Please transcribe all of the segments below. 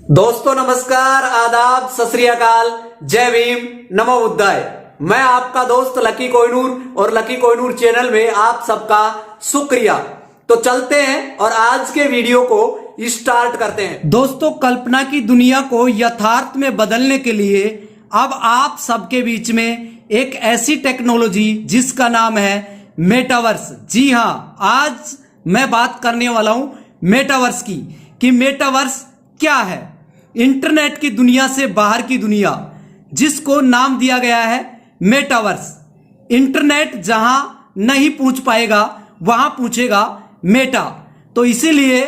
दोस्तों नमस्कार, आदाब, सत श्री अकाल, जय भीम, नमो बुद्धाय। मैं आपका दोस्त लकी कोहिनूर और लकी कोहिनूर चैनल में आप सबका शुक्रिया। तो चलते हैं और आज के वीडियो को स्टार्ट करते हैं। दोस्तों, कल्पना की दुनिया को यथार्थ में बदलने के लिए अब आप सबके बीच में एक ऐसी टेक्नोलॉजी जिसका नाम है मेटावर्स। जी हाँ, आज मैं बात करने वाला हूं मेटावर्स की कि मेटावर्स क्या है। इंटरनेट की दुनिया से बाहर की दुनिया जिसको नाम दिया गया है मेटावर्स। इंटरनेट जहां नहीं पूछ पाएगा वहां पूछेगा मेटा। तो इसीलिए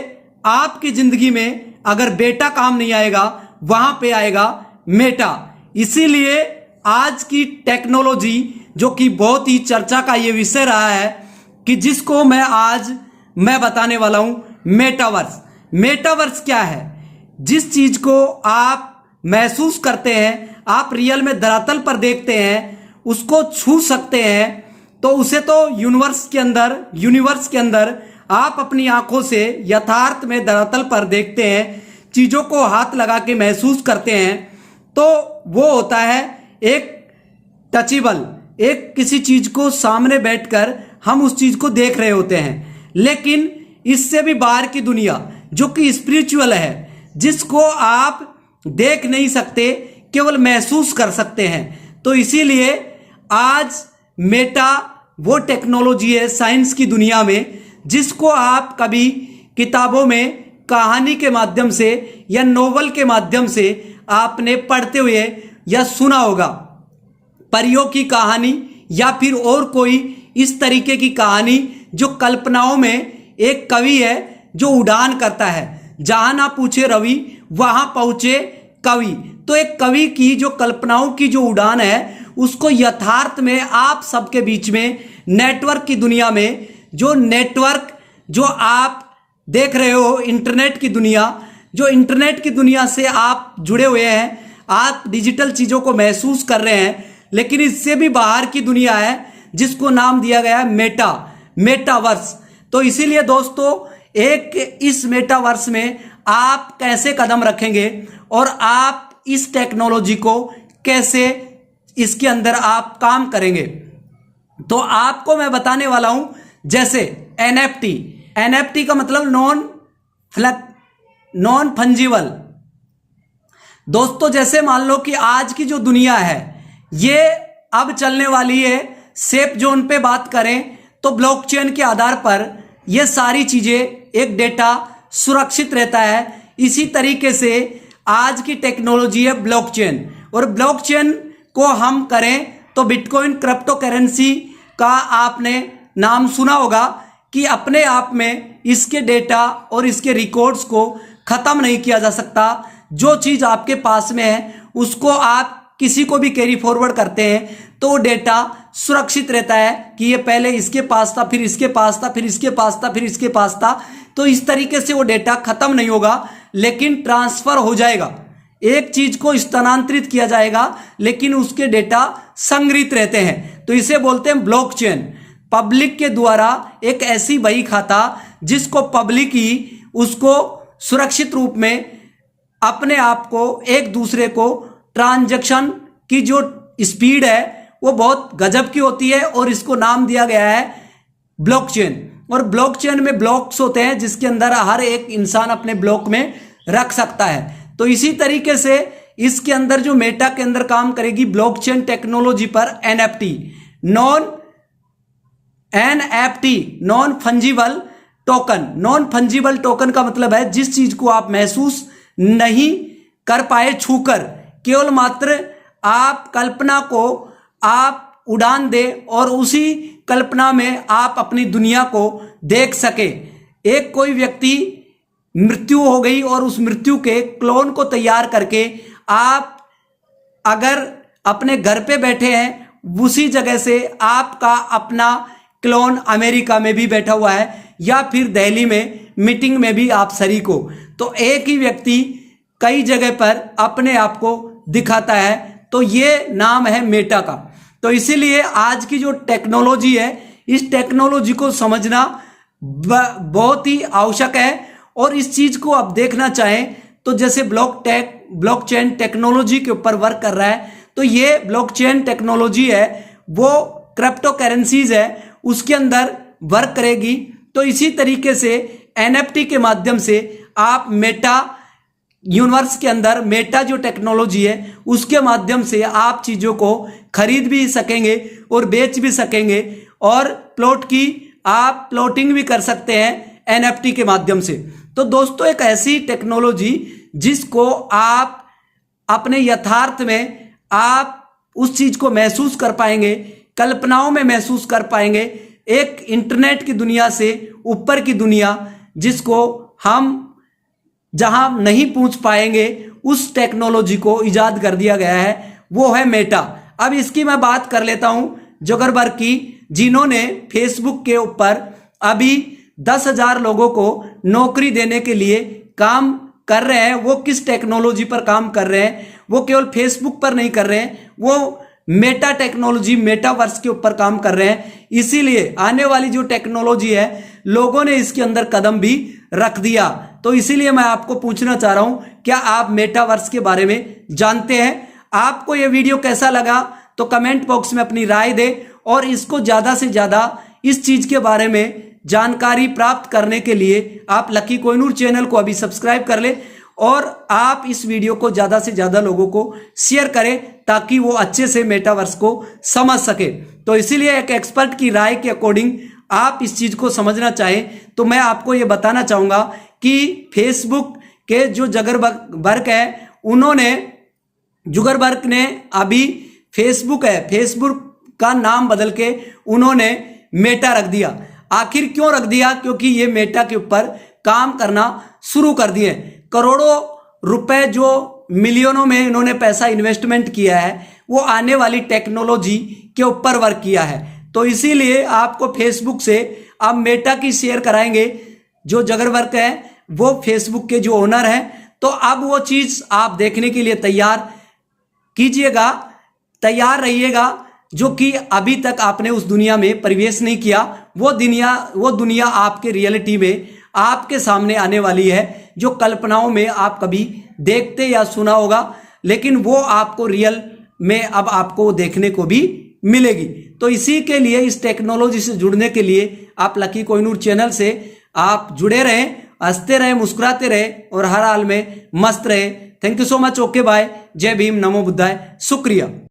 आपकी जिंदगी में अगर बेटा काम नहीं आएगा वहां पे आएगा मेटा। इसीलिए आज की टेक्नोलॉजी जो कि बहुत ही चर्चा का ये विषय रहा है कि जिसको मैं बताने वाला हूं मेटावर्स। मेटावर्स क्या है? जिस चीज को आप महसूस करते हैं, आप रियल में धरातल पर देखते हैं, उसको छू सकते हैं, तो उसे तो यूनिवर्स के अंदर आप अपनी आंखों से यथार्थ में धरातल पर देखते हैं, चीजों को हाथ लगा के महसूस करते हैं, तो वो होता है एक टचेबल। एक किसी चीज को सामने बैठकर हम उस चीज को देख रहे होते हैं। लेकिन इससे भी बाहर की दुनिया जो कि स्पिरिचुअल है, जिसको आप देख नहीं सकते, केवल महसूस कर सकते हैं। तो इसीलिए आज मेटा वो टेक्नोलॉजी है साइंस की दुनिया में जिसको आप कभी किताबों में कहानी के माध्यम से या नोवेल के माध्यम से आपने पढ़ते हुए या सुना होगा। परियों की कहानी या फिर और कोई इस तरीके की कहानी जो कल्पनाओं में एक कवि है जो उड़ान करता है, जहां ना पूछे रवि वहां पहुंचे कवि। तो एक कवि की जो कल्पनाओं की जो उड़ान है उसको यथार्थ में आप सबके बीच में नेटवर्क की दुनिया में जो आप देख रहे हो, इंटरनेट की दुनिया, जो इंटरनेट की दुनिया से आप जुड़े हुए हैं, आप डिजिटल चीजों को महसूस कर रहे हैं। लेकिन इससे भी बाहर की दुनिया है जिसको नाम दिया गया है मेटावर्स। तो इसीलिए दोस्तों, इस मेटावर्स में आप कैसे कदम रखेंगे और आप इस टेक्नोलॉजी को कैसे इसके अंदर आप काम करेंगे, तो आपको मैं बताने वाला हूं। जैसे एनएफटी का मतलब नॉन फंजिबल। दोस्तों, जैसे मान लो कि आज की जो दुनिया है ये अब चलने वाली है सेफ जोन पे बात करें तो ब्लॉकचेन के आधार पर ये सारी चीजें, एक डेटा सुरक्षित रहता है। इसी तरीके से आज की टेक्नोलॉजी है ब्लॉकचेन, और ब्लॉकचेन को हम करें तो बिटकॉइन क्रिप्टो करेंसी का आपने नाम सुना होगा कि अपने आप में इसके डेटा और इसके रिकॉर्ड्स को खत्म नहीं किया जा सकता। जो चीज आपके पास में है उसको आप किसी को भी कैरी फॉरवर्ड करते हैं तो डेटा सुरक्षित रहता है कि ये पहले इसके पास था, फिर इसके पास था, फिर इसके पास था, फिर इसके पास था। तो इस तरीके से वो डेटा खत्म नहीं होगा, लेकिन ट्रांसफर हो जाएगा। एक चीज को स्थानांतरित किया जाएगा लेकिन उसके डेटा संग्रहित रहते हैं। तो इसे बोलते हैं ब्लॉकचेन। पब्लिक के द्वारा एक ऐसी बही खाता जिसको पब्लिक ही उसको सुरक्षित रूप में अपने आप को, एक दूसरे को ट्रांजैक्शन की जो स्पीड है वो बहुत गजब की होती है, और इसको नाम दिया गया है ब्लॉकचेन। और ब्लॉकचेन में ब्लॉक्स होते हैं जिसके अंदर हर एक इंसान अपने ब्लॉक में रख सकता है। तो इसी तरीके से इसके अंदर जो मेटा के अंदर काम करेगी ब्लॉकचेन टेक्नोलॉजी पर NFT, non fungible token. Non fungible token का मतलब है जिस चीज को आप महसूस नहीं कर पाए छूकर, केवल मात्र आप कल्पना को आप उड़ान दे और उसी कल्पना में आप अपनी दुनिया को देख सके। एक कोई व्यक्ति मृत्यु हो गई और उस मृत्यु के क्लोन को तैयार करके आप अगर अपने घर पे बैठे हैं उसी जगह से आपका अपना क्लोन अमेरिका में भी बैठा हुआ है या फिर दिल्ली में मीटिंग में भी आप शरीक हो, तो एक ही व्यक्ति कई जगह पर अपने आप को दिखाता है। तो ये नाम है मेटा का। तो इसीलिए आज की जो टेक्नोलॉजी है, इस टेक्नोलॉजी को समझना बहुत ही आवश्यक है। और इस चीज को आप देखना चाहें तो जैसे ब्लॉकचेन टेक्नोलॉजी के ऊपर वर्क कर रहा है। तो ये ब्लॉकचेन टेक्नोलॉजी है वो क्रिप्टो करेंसीज है उसके अंदर वर्क करेगी। तो इसी तरीके से एनएफटी के माध्यम से आप मेटा यूनिवर्स के अंदर मेटा जो टेक्नोलॉजी है उसके माध्यम से आप चीजों को खरीद भी सकेंगे और बेच भी सकेंगे और आप प्लॉटिंग भी कर सकते हैं एनएफटी के माध्यम से। तो दोस्तों एक ऐसी टेक्नोलॉजी जिसको आप अपने यथार्थ में आप उस चीज को महसूस कर पाएंगे, कल्पनाओं में महसूस कर पाएंगे, एक इंटरनेट की दुनिया से ऊपर की दुनिया जिसको हम जहां नहीं पहुंच पाएंगे उस टेक्नोलॉजी को इजाद कर दिया गया है, वो है मेटा। अब इसकी मैं बात कर लेता हूं जुकरबर्ग की, जिन्होंने फेसबुक के ऊपर अभी 10,000 लोगों को नौकरी देने के लिए काम कर रहे हैं। वो किस टेक्नोलॉजी पर काम कर रहे हैं? वो केवल फेसबुक पर नहीं कर रहे हैं, वो मेटा टेक्नोलॉजी मेटावर्स के ऊपर काम कर रहे हैं। इसीलिए आने वाली जो टेक्नोलॉजी है लोगों ने इसके अंदर कदम भी रख दिया। तो इसीलिए मैं आपको पूछना चाह रहा हूं, क्या आप मेटावर्स के बारे में जानते हैं? आपको यह वीडियो कैसा लगा तो कमेंट बॉक्स में अपनी राय दें और इसको ज्यादा से ज्यादा इस चीज के बारे में जानकारी प्राप्त करने के लिए आप लकी कोहिनूर चैनल को अभी सब्सक्राइब कर ले और आप इस वीडियो को ज्यादा से ज्यादा लोगों को शेयर करें ताकि वो अच्छे से मेटावर्स को समझ सके। तो इसीलिए एक एक्सपर्ट की राय के अकॉर्डिंग आप इस चीज को समझना चाहें तो मैं आपको ये बताना चाहूंगा कि फेसबुक के जो जुकरबर्ग है जुकरबर्ग ने अभी फेसबुक का नाम बदल के उन्होंने मेटा रख दिया। आखिर क्यों रख दिया? क्योंकि ये मेटा के ऊपर काम करना शुरू कर दिए। करोड़ों रुपए जो मिलियनों में इन्होंने पैसा इन्वेस्टमेंट किया है वो आने वाली टेक्नोलॉजी के ऊपर वर्क किया है। तो इसीलिए आपको फेसबुक से आप मेटा की शेयर कराएंगे। जो जुकरबर्ग है वो फेसबुक के जो ओनर हैं, तो अब वो चीज आप देखने के लिए तैयार रहिएगा जो कि अभी तक आपने उस दुनिया में प्रवेश नहीं किया। वो दुनिया आपके रियलिटी में आपके सामने आने वाली है, जो कल्पनाओं में आप कभी देखते या सुना होगा, लेकिन वो आपको रियल में अब आपको देखने को भी मिलेगी। तो इसी के लिए इस टेक्नोलॉजी से जुड़ने के लिए आप लकी कोहिनूर चैनल से आप जुड़े रहें, हंसते रहे, मुस्कुराते रहे और हर हाल में मस्त रहे। Thank you so much. Okay bye. जय भीम, नमो बुद्धाय, शुक्रिया।